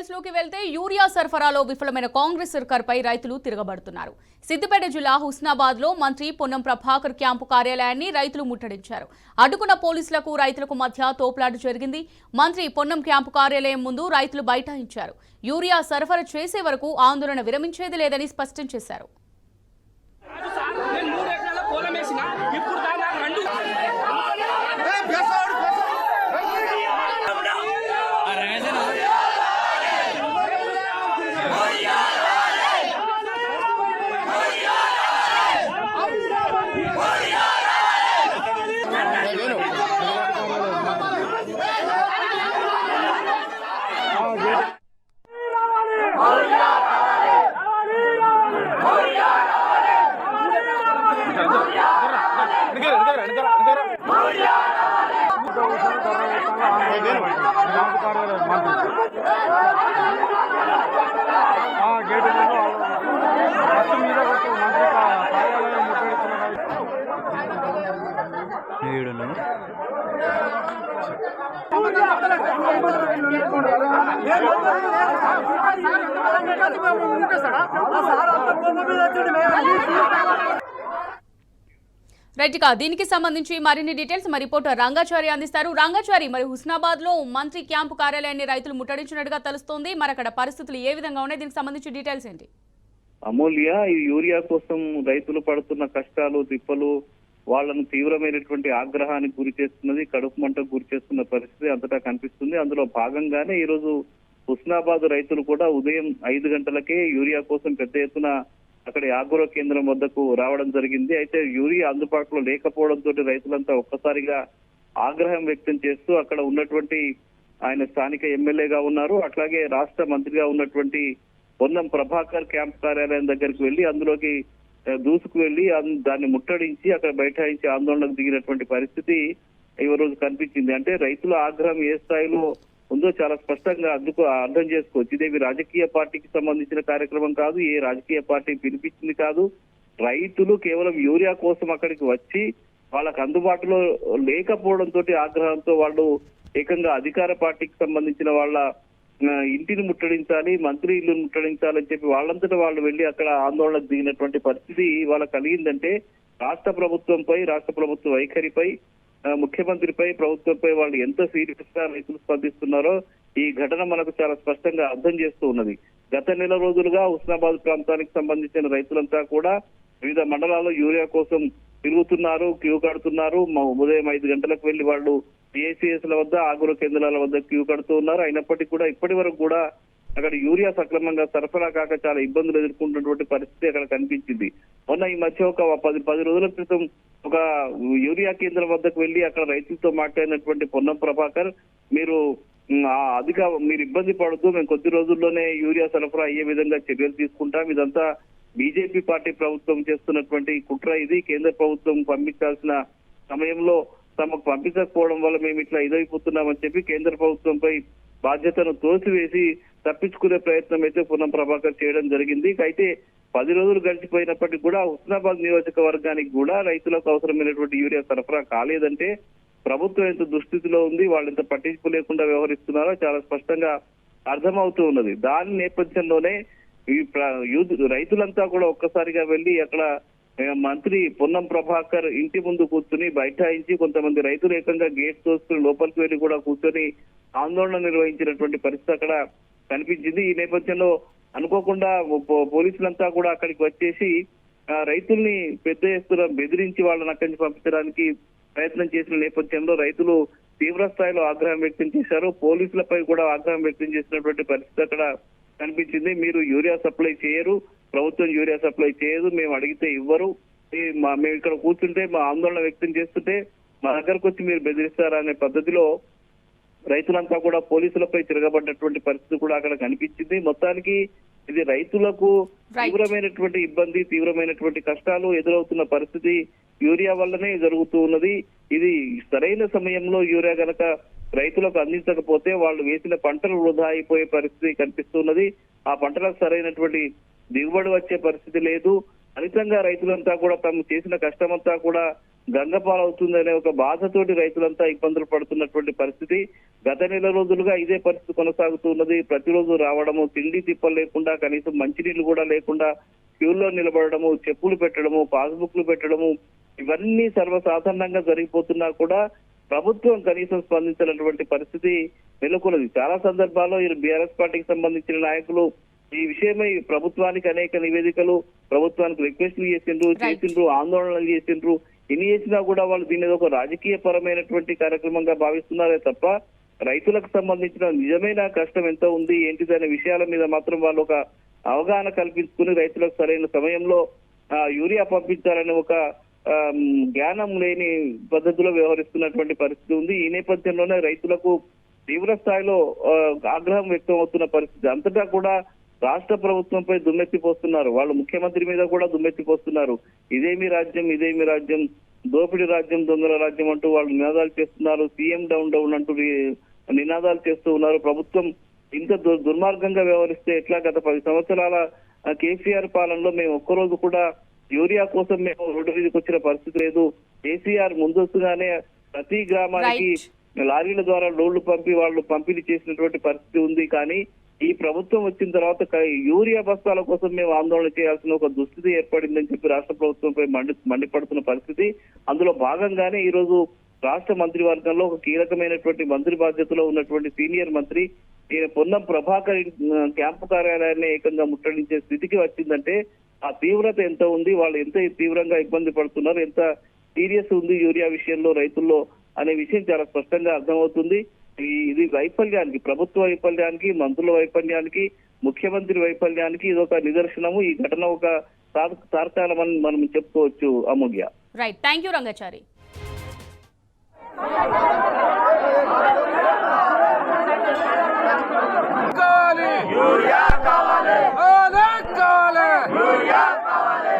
Details లోకి వెళ్తే urea సరఫరాలో విఫలమైన కాంగ్రెస్ సర్కార్పై రైతులు తిరగబడుతున్నారు. సిద్దిపేట జిల్లా హుస్నాబాద్ లో మంత్రి పొన్నం ప్రభాకర్ క్యాంపు కార్యాలయాన్ని రైతులు ముట్టడించారు. అడ్డుకున్న పోలీసులకు రైతులకు మధ్య తోపులాట జరిగింది. మంత్రి పొన్నం క్యాంపు కార్యాలయం ముందు రైతులు బైఠాయించారు. యూరియా సరఫరా చేసే వరకు ఆందోళన విరమించేది లేదని స్పష్టం చేశారు. రైట్గా దీనికి సంబంధించి మరిన్ని డీటెయిల్స్ మా రిపోర్టర్ రంగాచారి అందిస్తారు. రంగాచారి, మరి హుస్నాబాద్ లో మంత్రి క్యాంపు కార్యాలయాన్ని రైతులు ముట్టడించినట్టుగా తెలుస్తోంది. మరి అక్కడ పరిస్థితులు ఏ విధంగా ఉన్నాయి, దీనికి సంబంధించి డీటెయిల్స్ ఏంటి? అమూల్య, ఈ యూరియా కోసం రైతులు పడుతున్న కష్టాలు తిప్పలు వాళ్ళను తీవ్రమైనటువంటి ఆగ్రహానికి గురి చేస్తున్నది, కడుపు మంటకు గురి చేస్తున్న పరిస్థితి అంతటా కనిపిస్తుంది. అందులో భాగంగానే ఈ రోజు హుస్నాబాద్ రైతులు కూడా ఉదయం 5 గంటలకే యూరియా కోసం పెద్ద ఎత్తున అక్కడ ఆగ్రో కేంద్రం వద్దకు రావడం జరిగింది. అయితే యూరియా అందుబాటులో లేకపోవడంతో రైతులంతా ఒక్కసారిగా ఆగ్రహం వ్యక్తం చేస్తూ అక్కడ ఉన్నటువంటి ఆయన స్థానిక ఎమ్మెల్యేగా ఉన్నారు, అట్లాగే రాష్ట్ర మంత్రిగా ఉన్నటువంటి పొన్నం ప్రభాకర్ క్యాంప్ కార్యాలయం దగ్గరికి వెళ్లి అందులోకి దూసుకు వెళ్లి దాన్ని ముట్టడించి అక్కడ బైఠాయించి ఆందోళనకు దిగినటువంటి పరిస్థితి ఈ రోజు కనిపించింది. అంటే రైతుల ఆగ్రహం ఏ స్థాయిలో ఉందో చాలా స్పష్టంగా అర్థం చేసుకోవచ్చు. ఇదేవి రాజకీయ పార్టీకి సంబంధించిన కార్యక్రమం కాదు, ఏ రాజకీయ పార్టీ పిలిపించింది కాదు. రైతులు కేవలం యూరియా కోసం అక్కడికి వచ్చి వాళ్ళకు అందుబాటులో లేకపోవడంతో ఆగ్రహంతో వాళ్ళు ఏకంగా అధికార పార్టీకి సంబంధించిన వాళ్ళ ఇంటిని ముట్టడించాలి, మంత్రి ఇల్లు ముట్టడించాలని చెప్పి వాళ్ళంతటా వాళ్ళు వెళ్లి అక్కడ ఆందోళనకు దిగినటువంటి పరిస్థితి వాళ్ళకి కలిగిందంటే రాష్ట్ర ప్రభుత్వ వైఖరిపై, ముఖ్యమంత్రిపై, ప్రభుత్వంపై వాళ్ళు ఎంత సీరియస్ గా రైతులు స్పందిస్తున్నారో ఈ ఘటన మనకు చాలా స్పష్టంగా అర్థం చేస్తూ ఉన్నది. గత నెల రోజులుగా హుస్నాబాద్ ప్రాంతానికి సంబంధించిన రైతులంతా కూడా వివిధ మండలాల్లో యూరియా కోసం తిరుగుతున్నారు, క్యూ కడుతున్నారు. ఉదయం 5 గంటలకు వెళ్లి వాళ్ళు పిఎస్సిఎస్ ల వద్ద, ఆగ్రో కేంద్రాల వద్ద క్యూ కడుతూ ఉన్నారు. అయినప్పటికీ కూడా ఇప్పటి వరకు కూడా అక్కడ యూరియా సక్రమంగా సరఫరా కాక చాలా ఇబ్బందులు ఎదుర్కొంటున్నటువంటి పరిస్థితి అక్కడ కనిపించింది. మొన్న ఈ మధ్య ఒక 10 రోజుల క్రితం ఒక యూరియా కేంద్రం వద్దకు వెళ్లి అక్కడ రైతులతో మాట్లాడినటువంటి పొన్నం ప్రభాకర్, మీరు ఇబ్బంది పడుతూ మేము కొద్ది రోజుల్లోనే యూరియా సరఫరా అయ్యే విధంగా చర్యలు తీసుకుంటాం, ఇదంతా బీజేపీ పార్టీ ప్రభుత్వం చేస్తున్నటువంటి కుట్ర, ఇది కేంద్ర ప్రభుత్వం పంపించాల్సిన సమయంలో తమకు పంపించకపోవడం వల్ల మేము ఇట్లా ఇదైపోతున్నామని చెప్పి కేంద్ర ప్రభుత్వంపై బాధ్యతను తోసివేసి తప్పించుకునే ప్రయత్నం అయితే పొన్నం ప్రభాకర్ చేయడం జరిగింది. అయితే 10 రోజులు గడిచిపోయినప్పటికీ కూడా హుస్నాబాద్ నియోజకవర్గానికి కూడా రైతులకు అవసరమైనటువంటి యూరియా సరఫరా కాలేదంటే ప్రభుత్వం ఎంత దుస్థితిలో ఉంది, వాళ్ళు ఎంత పట్టింపు లేకుండా వ్యవహరిస్తున్నారో చాలా స్పష్టంగా అర్థమవుతూ ఉన్నది. దాని నేపథ్యంలోనే ఈ రైతులంతా కూడా ఒక్కసారిగా వెళ్లి అక్కడ మంత్రి పొన్నం ప్రభాకర్ ఇంటి ముందు కూర్చుని బైఠాయించి కొంతమంది రైతులు ఏకంగా గేట్ తోసుకుని లోపలికి వెళ్లి కూడా కూర్చొని ఆందోళన నిర్వహించినటువంటి పరిస్థితి అక్కడ కనిపించింది. ఈ నేపథ్యంలో అనుకోకుండా పోలీసులంతా కూడా అక్కడికి వచ్చేసి రైతుల్ని పెద్ద ఎత్తున బెదిరించి వాళ్ళని అక్కడి నుంచి పంపించడానికి ప్రయత్నం చేసిన నేపథ్యంలో రైతులు తీవ్ర స్థాయిలో ఆగ్రహం వ్యక్తం చేశారు. పోలీసులపై కూడా ఆగ్రహం వ్యక్తం చేసినటువంటి పరిస్థితి అక్కడ కనిపించింది. మీరు యూరియా సప్లై చేయరు, ప్రభుత్వం యూరియా సప్లై చేయదు, మేము అడిగితే ఇవ్వరు, మేము ఇక్కడ కూర్చుంటే మా ఆందోళన వ్యక్తం చేస్తుంటే మా దగ్గరకు వచ్చి మీరు బెదిరిస్తారా అనే పద్ధతిలో రైతులంతా కూడా పోలీసులపై తిరగబడ్డటువంటి పరిస్థితి కూడా అక్కడ కనిపించింది. మొత్తానికి ఇది రైతులకు తీవ్రమైనటువంటి ఇబ్బంది, తీవ్రమైనటువంటి కష్టాలు ఎదురవుతున్న పరిస్థితి యూరియా వల్లనే జరుగుతూ ఉన్నది. ఇది సరైన సమయంలో యూరియా గనక రైతులకు అందించకపోతే వాళ్ళు వేసిన పంటలు వృధా అయిపోయే పరిస్థితి కనిపిస్తున్నది. ఆ పంటలకు సరైనటువంటి దిగుబడి వచ్చే పరిస్థితి లేదు. ఫలితంగా రైతులంతా కూడా తాము చేసిన కష్టమంతా కూడా గంగపాలవుతుందనే ఒక బాధతోటి రైతులంతా ఇబ్బందులు పడుతున్నటువంటి పరిస్థితి. గత నెల రోజులుగా ఇదే పరిస్థితి కొనసాగుతున్నది. ప్రతిరోజు రావడము, తిండి తిప్పలు లేకుండా, కనీసం మంచినీళ్లు కూడా లేకుండా క్యూల్లో నిలబడము, చెప్పులు పెట్టడము, పాస్బుక్లు పెట్టడము, ఇవన్నీ సర్వసాధారణంగా జరిగిపోతున్నా కూడా ప్రభుత్వం కనీసం స్పందించినటువంటి పరిస్థితి నెలకొన్నది. చాలా సందర్భాల్లో ఈ బీఆర్ఎస్ పార్టీకి సంబంధించిన నాయకులు ఈ విషయమై ప్రభుత్వానికి అనేక నివేదికలు, ప్రభుత్వానికి రిక్వెస్ట్లు చేసిండ్రు, ఆందోళనలు చేసిండ్రు. ఎన్ని చేసినా కూడా వాళ్ళు దీని ఒక రాజకీయ పరమైనటువంటి కార్యక్రమంగా భావిస్తున్నారే తప్ప రైతులకు సంబంధించిన నిజమైన కష్టం ఎంత ఉంది ఏంటిదనే విషయాల మీద మాత్రం వాళ్ళు ఒక అవగాహన కల్పించుకుని రైతులకు సరైన సమయంలో యూరియా పంపించాలనే ఒక జ్ఞానం లేని పద్ధతిలో వ్యవహరిస్తున్నటువంటి పరిస్థితి ఉంది. ఈ నేపథ్యంలోనే రైతులకు తీవ్ర స్థాయిలో ఆగ్రహం వ్యక్తం అవుతున్న పరిస్థితి. అంతటా కూడా రాష్ట్ర ప్రభుత్వంపై దుమ్మెత్తిపోస్తున్నారు. వాళ్ళు ముఖ్యమంత్రి మీద కూడా దుమ్మెత్తిపోస్తున్నారు. ఇదేమి రాజ్యం, దోపిడీ రాజ్యం, దొంగల రాజ్యం అంటూ వాళ్ళు నినాదాలు చేస్తున్నారు. సీఎం డౌన్ డౌన్ అంటూ నినాదాలు చేస్తూ ఉన్నారు. ప్రభుత్వం ఇంత దుర్మార్గంగా వ్యవహరిస్తే ఎట్లా? గత 10 సంవత్సరాల కేసీఆర్ పాలనలో మేము ఒక్కరోజు కూడా యూరియా కోసం మేము రోడ్డు మీదకి వచ్చిన పరిస్థితి లేదు. కేసీఆర్ ముందస్తుగానే ప్రతి గ్రామానికి లారీల ద్వారా లోడ్లు పంపి వాళ్ళు పంపిణీ చేసినటువంటి పరిస్థితి ఉంది. కానీ ఈ ప్రభుత్వం వచ్చిన తర్వాత యూరియా బస్తాల కోసం మేము ఆందోళన చేయాల్సిన ఒక దుస్థితి ఏర్పడిందని చెప్పి రాష్ట్ర ప్రభుత్వంపై మండిపడుతున్న పరిస్థితి. అందులో భాగంగానే ఈ రోజు రాష్ట్ర మంత్రివర్గంలో ఒక కీలకమైనటువంటి మంత్రి బాధ్యతలో ఉన్నటువంటి సీనియర్ మంత్రి పొన్నం ప్రభాకర్ క్యాంపు కార్యాలయాన్ని ఏకంగా ముట్టడించే స్థితికి వచ్చిందంటే ఆ తీవ్రత ఎంత ఉంది, వాళ్ళు ఎంత తీవ్రంగా ఇబ్బంది పడుతున్నారు, ఎంత సీరియస్ ఉంది యూరియా విషయంలో రైతుల్లో అనే విషయం చాలా స్పష్టంగా అర్థమవుతుంది. ఇది వైఫల్యానికి, ప్రభుత్వ వైఫల్యానికి, మంత్రుల వైఫల్యానికి, ముఖ్యమంత్రి వైఫల్యానికి ఇది ఒక నిదర్శనము. ఈ ఘటన ఒక తార్కాణమని మనం చెప్పుకోవచ్చు. Amulya. Right, thank you Rangachari. Urea కావాలి, యూరియా కావాలి.